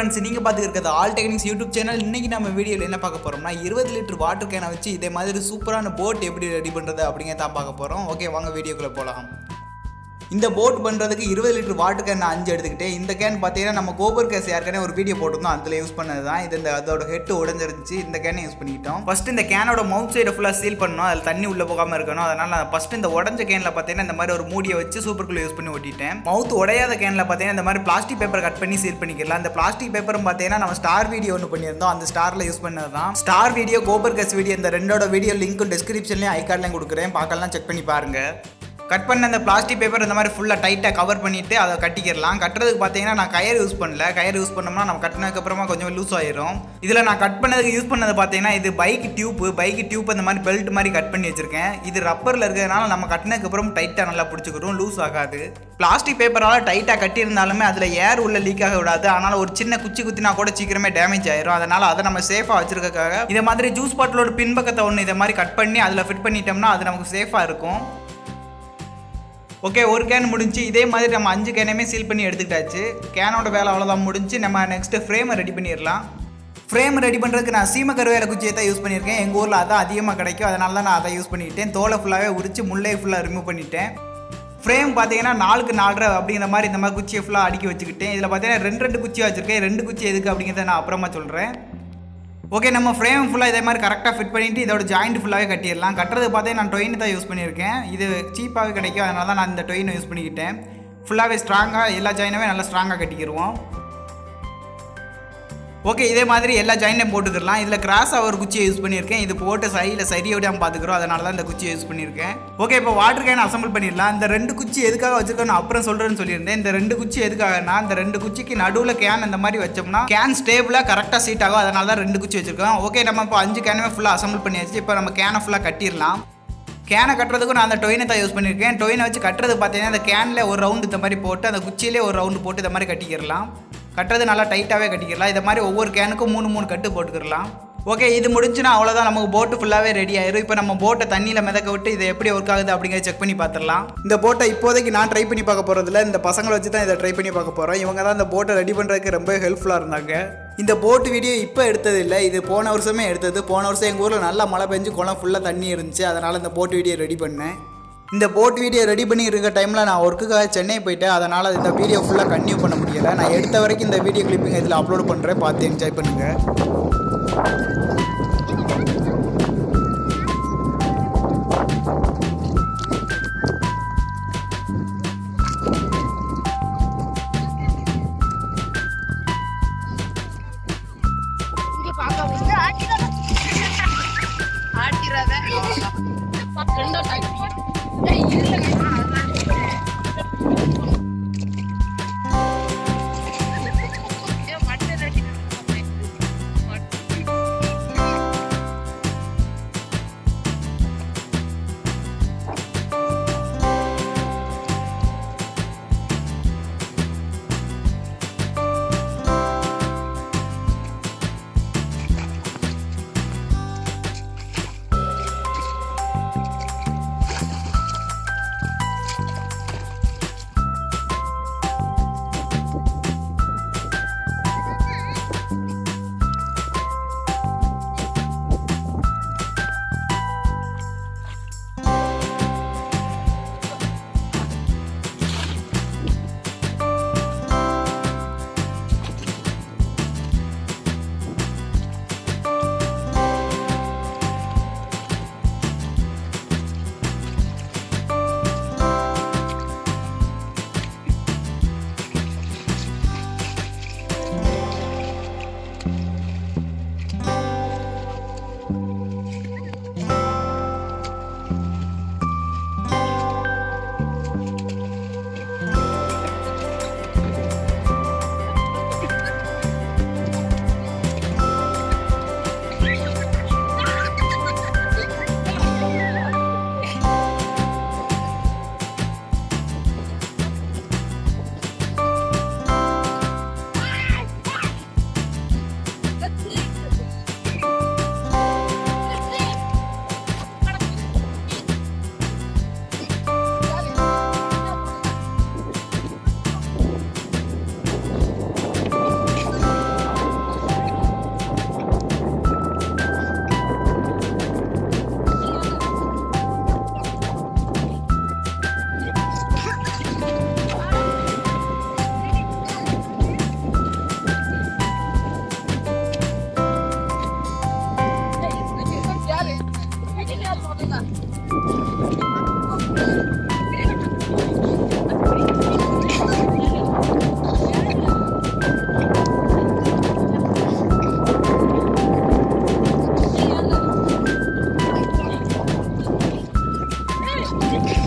Friends, நீங்கள் பார்த்துட்டு இருக்கிறது ஆல் டெக்னிக்ஸ் யூடியூப் சேனல். இன்றைக்கி நம்ம வீடியோவில் என்ன பார்க்க போகிறோம்னா 20 லிட்டர் வாட்டர் கேனை வச்சு இதே மாதிரி சூப்பரான போட் எப்படி ரெடி பண்ணுறது அப்படிங்கிறத தான் பார்க்க போகிறோம். ஓகே, வாங்க வீடியோக்குள்ளே போகலாம். இந்த போட் பண்ணுறதுக்கு 20 லிட்டர் வாட்டர் கேன் 5 எடுத்துக்கிட்டேன். இந்த கேன் பார்த்தீங்கன்னா நம்ம கோபர் கேஸ் ஏற்கனவே ஒரு வீடியோ போட்டிருந்தோம், அதில் யூஸ் பண்ணது தான். இது அதோட ஹெட் உடஞ்சிருந்துச்சு, இந்த கேனை யூஸ் பண்ணிக்கிட்டோம். ஃபஸ்ட்டு இந்த கேனோட மவுத் சைடை ஃபுல்லாக சீல் பண்ணணும், அதில் தண்ணி உள்ளே போகாமல் இருக்கணும். அதனால் நான் ஃபஸ்ட்டு இந்த உடஞ்ச கேனில் பார்த்தீங்கன்னா இந்த மாதிரி ஒரு மூடியை வச்சு சூப்பர் குளூ யூஸ் பண்ணி ஒட்டிட்டேன். மவுத் உடையாத கேனில் பார்த்தீங்கன்னா இந்த மாதிரி பிளாஸ்டிக் பேப்பர் கட் பண்ணி சீல் பண்ணிக்கலாம். இந்த பிளாஸ்டிக் பேப்பரும் பார்த்தீங்கன்னா நம்ம ஸ்டார் வீடியோ ஒன்று பண்ணியிருந்தோம், அந்த ஸ்டாரில் யூஸ் பண்ணது தான். Star video, gobar case video, இந்த ரெண்டோட வீடியோ லிங்க்கும் டிஸ்கிரிப்ஷன்லேயும் ஐகார்ட்லையும் கொடுக்குறேன், பார்க்கலாம், செக் பண்ணி பாருங்கள். கட் பண்ண அந்த பிளாஸ்டிக் பேப்பர் இந்த மாதிரி ஃபுல்லாக டைட்டாக கவர் பண்ணிவிட்டு அதை கட்டிக்கிடலாம். கட்டுறதுக்கு பார்த்தீங்கன்னா நான் கயர் யூஸ் பண்ணல. கயர் யூஸ் பண்ணோம்னா நம்ம கட்டினதுக்கப்புறமா கொஞ்சம் லூஸ் ஆயிரும். இதில் நான் கட் பண்ணதுக்கு யூஸ் பண்ணது பார்த்தீங்கன்னா இது பைக் டியூப் அந்த மாதிரி பெல்ட் மாதிரி கட் பண்ணி வச்சுருக்கேன். இது ரப்பரில் இருக்கிறதுனால நம்ம கட்டினதுக்கப்புறம் டைட்டாக நல்லா பிடிச்சிக்கிறோம், லூஸ் ஆகாது. பிளாஸ்டிக் பேப்பரால் டைட்டாக கட்டியிருந்தாலுமே அதில் ஏர் உள்ள லீக் ஆக விடாது. அதனால் ஒரு சின்ன குச்சி குத்தினா கூட சீக்கிரமே டேமேஜ் ஆயிரும். அதனால் அதை நம்ம சேஃபாக வச்சுருக்காக இதை மாதிரி ஜூஸ் பாட்டிலோட பின்பக்கத்தை ஒன்று இதை மாதிரி கட் பண்ணி அதில் ஃபிட் பண்ணிட்டோம்னா அது நமக்கு சேஃபாக இருக்கும். ஓகே, ஒரு கேன் முடிஞ்சு. இதே மாதிரி நம்ம 5 கேனையுமே சீல் பண்ணி எடுத்துக்கிட்டாச்சு. கேனோட வேலை அவ்வளோதான் முடிஞ்சு. நம்ம நெக்ஸ்ட்டு ஃப்ரேமை ரெடி பண்ணிடலாம். ஃப்ரேம் ரெடி பண்ணுறதுக்கு நான் சீம கருவேல குச்சியை தான் யூஸ் பண்ணியிருக்கேன். எங்கள் ஊரில் அதான் அதிகமாக கிடைக்கும், அதனால தான் நான் அதை யூஸ் பண்ணிக்கிட்டேன். தோலை ஃபுல்லாகவே உரிச்சு முல்லையை ஃபுல்லாக ரிமூவ் பண்ணிட்டேன். ஃப்ரேம் பார்த்தீங்கன்னா 4க்கு 4.5 அப்படிங்கிற மாதிரி இந்த மாதிரி குச்சியை ஃபுல்லாக அடுக்கி வச்சுக்கிட்டேன். இதில் பார்த்தீங்கன்னா 2 குச்சி வச்சுருக்கேன். 2 குச்சி எதுக்கு அப்படிங்கிறத நான் அப்புறமா சொல்கிறேன். ஓகே, நம்ம ஃப்ரேம் ஃபுல்லாக இதே மாதிரி கரெக்டாக ஃபிட் பண்ணிவிட்டு இதோட ஜாயிண்ட் ஃபுல்லாகவே கட்டிடலாம். கட்டுறது பார்த்தீங்கன்னா நான் டொயின் தான் யூஸ் பண்ணியிருக்கேன். இது சீப்பாகவே கிடைக்கும், அதனால தான் நான் இந்த டொயினை யூஸ் பண்ணிக்கிட்டேன். ஃபுல்லாகவே ஸ்ட்ராங்காக எல்லா ஜாயினுமே நல்லா ஸ்ட்ராங்காக கட்டிக்கிடுவோம். ஓகே, இதே மாதிரி எல்லா ஜாயினையும் போட்டுக்கலாம். இதில் கிராஸாக ஒரு குச்சியை யூஸ் பண்ணியிருக்கேன். இது போட்டு சைடில் சரியோடையாக பார்த்துக்கிறோம், அதனால தான் இந்த குச்சியை யூஸ் பண்ணியிருக்கேன். ஓகே, இப்போ வாட்டர் கேன் அசம்பிள் பண்ணிடலாம். இந்த 2 குச்சி எதுக்காக வச்சுருக்கோன்னு அப்புறம் சொல்கிறேன்னு சொல்லியிருந்தேன். இந்த 2 குச்சி எதுக்காகனா, இந்த 2 குச்சிக்கு நடுவில் கேன் இந்த மாதிரி வச்சோம்னா கேன் ஸ்டேபிளாக கரெக்டாக சீட் ஆகும், அதனால தான் 2 குச்சி வச்சுருக்கோம். ஓகே, நம்ம இப்போ 5 கேனுமே ஃபுல்லாக அசம்பிள் பண்ணியாச்சு. இப்போ நம்ம கேனை ஃபுல்லாக கட்டிடலாம். கேனை கட்டுறதுக்கும் நான் அந்த டொயினை தான் யூஸ் பண்ணியிருக்கேன். டொயினை வச்சு கட்டுறது பார்த்தீங்கன்னா அந்த கேனில் ஒரு ரவுண்டு இந்த மாதிரி போட்டு அந்த குச்சியிலே ஒரு ரவுண்டு போட்டு இந்த மாதிரி கட்டிக்கிடலாம். கட்டுறது நல்லா டைட்டாகவே கட்டிக்கிடலாம். இதை மாதிரி ஒவ்வொரு கேனுக்கும் 3 கட்டு போட்டுக்கிடலாம். ஓகே, இது முடிஞ்சுன்னா அவ்வளோதான், நமக்கு போட்டு ஃபுல்லாகவே ரெடி ஆயிரும். இப்போ நம்ம போட்டை தண்ணியில் மிதக்க விட்டு இதை எப்படி ஒர்க் ஆகுது அப்படிங்கிறத செக் பண்ணி பார்த்துடலாம். இந்த போட்டை இப்போதைக்கு நான் ட்ரை பண்ணி பார்க்க போகிறதில்ல, இந்த பசங்களை வச்சு தான் இதை ட்ரை பண்ணி பார்க்க போகிறோம். இவங்க தான் இந்த போட்டை ரெடி பண்ணுறதுக்கு ரொம்ப ஹெல்ப்ஃபுல்லாக இருந்தாங்க. இந்த போட்டு வீடியோ இப்போ எடுத்தது இல்லை, இது போன வருஷமே எடுத்தது. போன வருஷம் எங்கள் ஊரில் நல்லா மழை பெஞ்சு குளம் ஃபுல்லாக தண்ணி இருந்துச்சு, அதனால் இந்த போட்டு வீடியோ ரெடி பண்ணேன். இந்த போட் வீடியோ ரெடி பண்ணி இருக்க டைமில் நான் ஒர்க்குக்காக சென்னை போயிட்டேன், அதனால் இந்த வீடியோ ஃபுல்லாக கன்டினியூ பண்ண முடியலை. நான் எடுத்த வரைக்கும் இந்த வீடியோ கிளிப்பிங் இதில் அப்லோட் பண்ணுறேன், பார்த்து என்ஜாய் பண்ணுங்கள். இருக்கு.